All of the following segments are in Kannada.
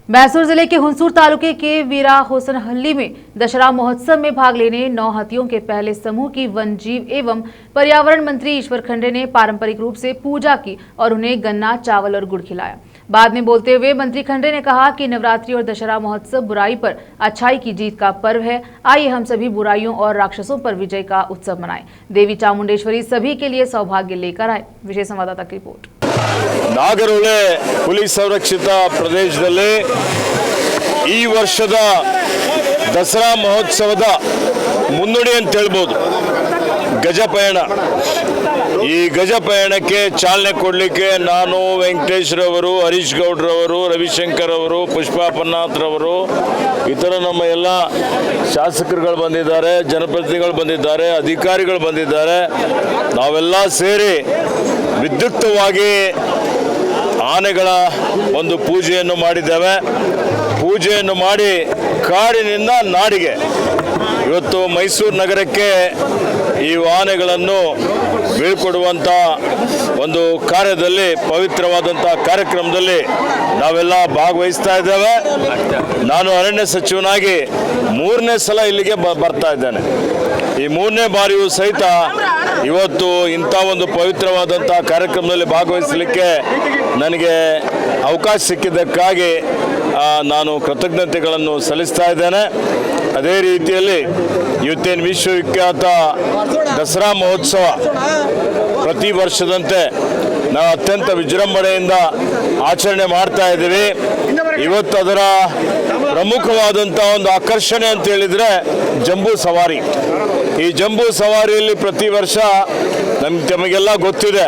मैसूर जिले के हुंसूर तालुके के वीरा होसनहल्ली में दशहरा महोत्सव में भाग लेने 9 हाथियों के पहले समूह की वन जीव एवं पर्यावरण मंत्री ईश्वर खंडे ने पारंपरिक रूप से पूजा की और उन्हें गन्ना, चावल और गुड़ खिलाया। बाद में बोलते हुए मंत्री खंडे ने कहा कि नवरात्रि और दशहरा महोत्सव बुराई पर अच्छाई की जीत का पर्व है। आइए हम सभी बुराइयों और राक्षसों पर विजय का उत्सव मनाएं। देवी चामुंडेश्वरी सभी के लिए सौभाग्य लेकर आए। विशेष संवाददाता की रिपोर्ट। ನಾಗರಹೊಳೆ ಹುಲಿ ಸಂರಕ್ಷಿತ ಪ್ರದೇಶದಲ್ಲಿ ಈ ವರ್ಷದ ದಸರಾ ಮಹೋತ್ಸವದ ಮುನ್ನುಡಿ ಅಂತ ಹೇಳ್ಬೋದು ಗಜಪಯಣ. ಈ ಗಜಪಯಣಕ್ಕೆ ಚಾಲನೆ ಕೊಡಲಿಕ್ಕೆ ನಾನು, ವೆಂಕಟೇಶ್ ರವರು, ಹರೀಶ್ ಗೌಡ್ರವರು, ರವಿಶಂಕರ್ ಅವರು, ಪುಷ್ಪಾ ಪನ್ನಾಥ್ ರವರು, ಇತರ ನಮ್ಮ ಎಲ್ಲ ಶಾಸಕರುಗಳು ಬಂದಿದ್ದಾರೆ, ಜನಪ್ರತಿನಿಧಿಗಳು ಬಂದಿದ್ದಾರೆ, ಅಧಿಕಾರಿಗಳು ಬಂದಿದ್ದಾರೆ. ನಾವೆಲ್ಲ ಸೇರಿ ವಿದ್ಯುಕ್ತವಾಗಿ ಆನೆಗಳ ಒಂದು ಪೂಜೆಯನ್ನು ಮಾಡಿದ್ದೇವೆ. ಪೂಜೆಯನ್ನು ಮಾಡಿ ಕಾಡಿನಿಂದ ನಾಡಿಗೆ ಇವತ್ತು ಮೈಸೂರು ನಗರಕ್ಕೆ ಈ ಆನೆಗಳನ್ನು ಬೀಳ್ಕೊಡುವಂಥ ಒಂದು ಕಾರ್ಯದಲ್ಲಿ, ಪವಿತ್ರವಾದಂಥ ಕಾರ್ಯಕ್ರಮದಲ್ಲಿ ನಾವೆಲ್ಲ ಭಾಗವಹಿಸ್ತಾ ಇದ್ದೇವೆ. ನಾನು ಅರಣ್ಯ ಸಚಿವನಾಗಿ 3ನೇ ಸಲ ಇಲ್ಲಿಗೆ ಬರ್ತಾ ಇದ್ದೇನೆ. ಈ 3ನೇ ಬಾರಿಯೂ ಸಹಿತ ಇವತ್ತು ಇಂಥ ಒಂದು ಪವಿತ್ರವಾದಂಥ ಕಾರ್ಯಕ್ರಮದಲ್ಲಿ ಭಾಗವಹಿಸಲಿಕ್ಕೆ ನನಗೆ ಅವಕಾಶ ಸಿಕ್ಕಿದ್ದಕ್ಕಾಗಿ ನಾನು ಕೃತಜ್ಞತೆಗಳನ್ನು ಸಲ್ಲಿಸ್ತಾ ಇದ್ದೇನೆ. ಅದೇ ರೀತಿಯಲ್ಲಿ ಇವತ್ತೇನು ವಿಶ್ವವಿಖ್ಯಾತ ದಸರಾ ಮಹೋತ್ಸವ ಪ್ರತಿ ವರ್ಷದಂತೆ ನಾವು ಅತ್ಯಂತ ವಿಜೃಂಭಣೆಯಿಂದ ಆಚರಣೆ ಮಾಡ್ತಾ ಇದ್ದೀವಿ. ಇವತ್ತು ಅದರ ಪ್ರಮುಖವಾದಂಥ ಒಂದು ಆಕರ್ಷಣೆ ಅಂತ ಹೇಳಿದರೆ ಜಂಬೂ ಸವಾರಿ. ಈ ಜಂಬೂ ಸವಾರಿಯಲ್ಲಿ ಪ್ರತಿ ವರ್ಷ ತಮಗೆಲ್ಲ ಗೊತ್ತಿದೆ,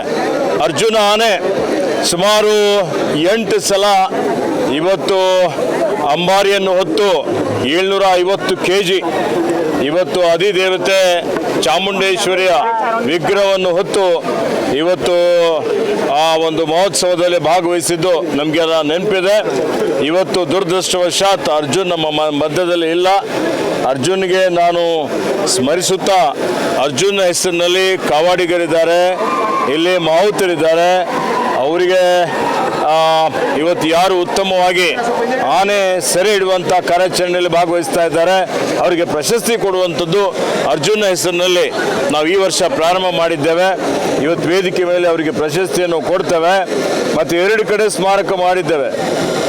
ಅರ್ಜುನ ಆನೆ ಸುಮಾರು 8 ಸಲ ಇವತ್ತು ಅಂಬಾರಿಯನ್ನು ಹೊತ್ತು 750 kg ಇವತ್ತು ಅಧಿದೇವತೆ ಚಾಮುಂಡೇಶ್ವರಿಯ ವಿಗ್ರಹವನ್ನು ಹೊತ್ತು ಇವತ್ತು ಆ ಒಂದು ಮಹೋತ್ಸವದಲ್ಲಿ ಭಾಗವಹಿಸಿದ್ದು ನಮಗೆಲ್ಲ ನೆನಪಿದೆ. ಇವತ್ತು ದುರದೃಷ್ಟವಶಾತ್ ಅರ್ಜುನ್ ನಮ್ಮ ಮಧ್ಯದಲ್ಲಿ ಇಲ್ಲ. ಅರ್ಜುನ್ಗೆ ನಾನು ಸ್ಮರಿಸುತ್ತಾ, ಅರ್ಜುನ್ ಹೆಸರಿನಲ್ಲಿ ಕಾವಾಡಿಗರಿದ್ದಾರೆ, ಇಲ್ಲಿ ಮಾವುತರಿದ್ದಾರೆ. ಅವರಿಗೆ ಇವತ್ತು ಯಾರು ಉತ್ತಮವಾಗಿ ಆನೆ ಸೆರೆ ಹಿಡುವಂಥ ಕಾರ್ಯಾಚರಣೆಯಲ್ಲಿ ಭಾಗವಹಿಸ್ತಾ ಇದ್ದಾರೆ ಅವರಿಗೆ ಪ್ರಶಸ್ತಿ ಕೊಡುವಂಥದ್ದು ಅರ್ಜುನ ಹೆಸರಿನಲ್ಲಿ ನಾವು ಈ ವರ್ಷ ಪ್ರಾರಂಭ ಮಾಡಿದ್ದೇವೆ. ಇವತ್ತು ವೇದಿಕೆ ಮೇಲೆ ಅವರಿಗೆ ಪ್ರಶಸ್ತಿಯನ್ನು ಕೊಡ್ತೇವೆ. ಮತ್ತು 2 ಕಡೆ ಸ್ಮಾರಕ ಮಾಡಿದ್ದೇವೆ.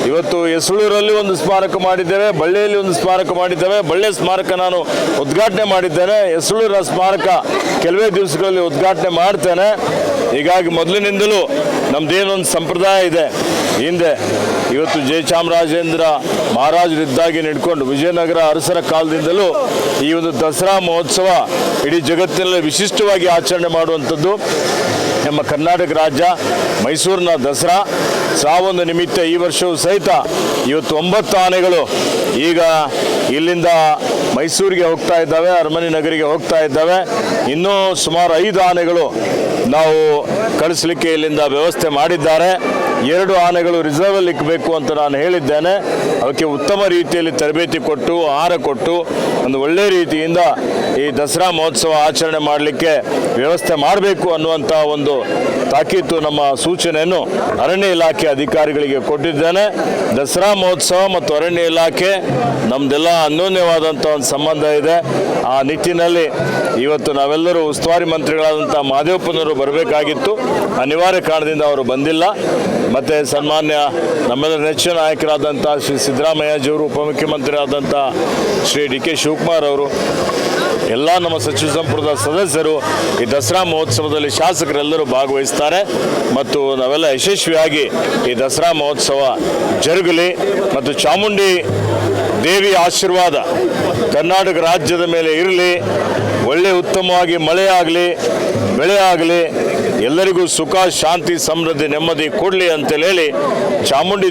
ಇವತ್ತು ಯಸಳೂರಲ್ಲಿ ಒಂದು ಸ್ಮಾರಕ ಮಾಡಿದ್ದೇವೆ, ಬಳ್ಳಿಯಲ್ಲಿ ಒಂದು ಸ್ಮಾರಕ ಮಾಡಿದ್ದೇವೆ. ಬಳ್ಳಿ ಸ್ಮಾರಕ ನಾನು ಉದ್ಘಾಟನೆ ಮಾಡಿದ್ದೇನೆ. ಯಸಳೂರ ಸ್ಮಾರಕ ಕೆಲವೇ ದಿವಸಗಳಲ್ಲಿ ಉದ್ಘಾಟನೆ ಮಾಡ್ತೇನೆ. ಹೀಗಾಗಿ ಮೊದಲಿನಿಂದಲೂ ನಮ್ಮದೇನೊಂದು ಸಂಪ್ರದಾಯ ಇದೆ. ಹಿಂದೆ ಇವತ್ತು ಜಯಚಾಮರಾಜೇಂದ್ರ ಮಹಾರಾಜರಿದ್ದಾಗಿ ನಡ್ಕೊಂಡು ವಿಜಯನಗರ ಅರಸರ ಕಾಲದಿಂದಲೂ ಈ ಒಂದು ದಸರಾ ಮಹೋತ್ಸವ ಇಡೀ ಜಗತ್ತಿನಲ್ಲಿ ವಿಶಿಷ್ಟವಾಗಿ ಆಚರಣೆ ಮಾಡುವಂಥದ್ದು ನಮ್ಮ ಕರ್ನಾಟಕ ರಾಜ್ಯ ಮೈಸೂರಿನ ದಸರಾ. ಸಾವೊಂದು ನಿಮಿತ್ತ ಈ ವರ್ಷವೂ ಸಹಿತ ಇವತ್ತು 9 ಆನೆಗಳು ಈಗ ಇಲ್ಲಿಂದ ಮೈಸೂರಿಗೆ ಹೋಗ್ತಾ ಇದ್ದಾವೆ, ಅರಮನೆ ನಗರಿಗೆ ಹೋಗ್ತಾ ಇದ್ದಾವೆ. ಇನ್ನೂ ಸುಮಾರು 5 ಆನೆಗಳು ನಾವು ಕಳಿಸ್ಲಿಕ್ಕೆ ಇಲ್ಲಿಂದ ವ್ಯವಸ್ಥೆ ಮಾಡಿದ್ದಾರೆ. 2 ಆನೆಗಳು ರಿಸರ್ವಲ್ಲಿ ಇಕ್ಕಬೇಕು ಅಂತ ನಾನು ಹೇಳಿದ್ದೇನೆ. ಅವಕ್ಕೆ ಉತ್ತಮ ರೀತಿಯಲ್ಲಿ ತರಬೇತಿ ಕೊಟ್ಟು, ಆಹಾರ ಕೊಟ್ಟು, ಒಂದು ಒಳ್ಳೆಯ ರೀತಿಯಿಂದ ಈ ದಸರಾ ಮಹೋತ್ಸವ ಆಚರಣೆ ಮಾಡಲಿಕ್ಕೆ ವ್ಯವಸ್ಥೆ ಮಾಡಬೇಕು ಅನ್ನುವಂಥ ಒಂದು ತಾಕೀತು, ನಮ್ಮ ಸೂಚನೆಯನ್ನು ಅರಣ್ಯ ಇಲಾಖೆ ಅಧಿಕಾರಿಗಳಿಗೆ ಕೊಟ್ಟಿದ್ದೇನೆ. ದಸರಾ ಮಹೋತ್ಸವ ಮತ್ತು ಅರಣ್ಯ ಇಲಾಖೆ ನಮ್ಮದೆಲ್ಲ ಅನ್ಯೋನ್ಯವಾದಂಥ ಒಂದು ಸಂಬಂಧ ಇದೆ. ಆ ನಿಟ್ಟಿನಲ್ಲಿ ಇವತ್ತು ನಾವೆಲ್ಲರೂ ಉಸ್ತುವಾರಿ ಮಂತ್ರಿಗಳಾದಂಥ ಮಹದೇವಪ್ಪನವರು ಬರಬೇಕಾಗಿತ್ತು. ಅನಿವಾರ್ಯ ಕಾರಣದಿಂದ ಅವರು ಬಂದಿಲ್ಲ. ಮತ್ತು ಸನ್ಮಾನ್ಯ ನಮ್ಮೆಲ್ಲರ ನೆಚ್ಚಿನ ನಾಯಕರಾದಂಥ ಶ್ರೀ ಸಿದ್ದರಾಮಯ್ಯಜಿಯವರು, ಉಪಮುಖ್ಯಮಂತ್ರಿ ಆದಂಥ ಶ್ರೀ ಡಿ.ಕೆ. ಶಿವಕುಮಾರ್ ಅವರು, ಎಲ್ಲ ನಮ್ಮ ಸಚಿವ ಸಂಪುಟದ ಸದಸ್ಯರು ಈ ದಸರಾ ಮಹೋತ್ಸವದಲ್ಲಿ ಶಾಸಕರೆಲ್ಲರೂ ಭಾಗವಹಿಸ್ತಾರೆ. ಮತ್ತು ನಾವೆಲ್ಲ ಯಶಸ್ವಿಯಾಗಿ ಈ ದಸರಾ ಮಹೋತ್ಸವ ಜರುಗಲಿ ಮತ್ತು ಚಾಮುಂಡಿ ದೇವಿ ಆಶೀರ್ವಾದ ಕರ್ನಾಟಕ ರಾಜ್ಯದ ಮೇಲೆ ಇರಲಿ. ಒಳ್ಳೆ ಉತ್ತಮವಾಗಿ ಮಳೆ ಆಗಲಿ, ಬೆಳೆ ಆಗಲಿ, ಎಲ್ಲರಿಗೂ ಸುಖ, ಶಾಂತಿ, ಸಮೃದ್ಧಿ, ನೆಮ್ಮದಿ ಕೊಡಲಿ ಅಂತೇಳಿ ಚಾಮುಂಡಿ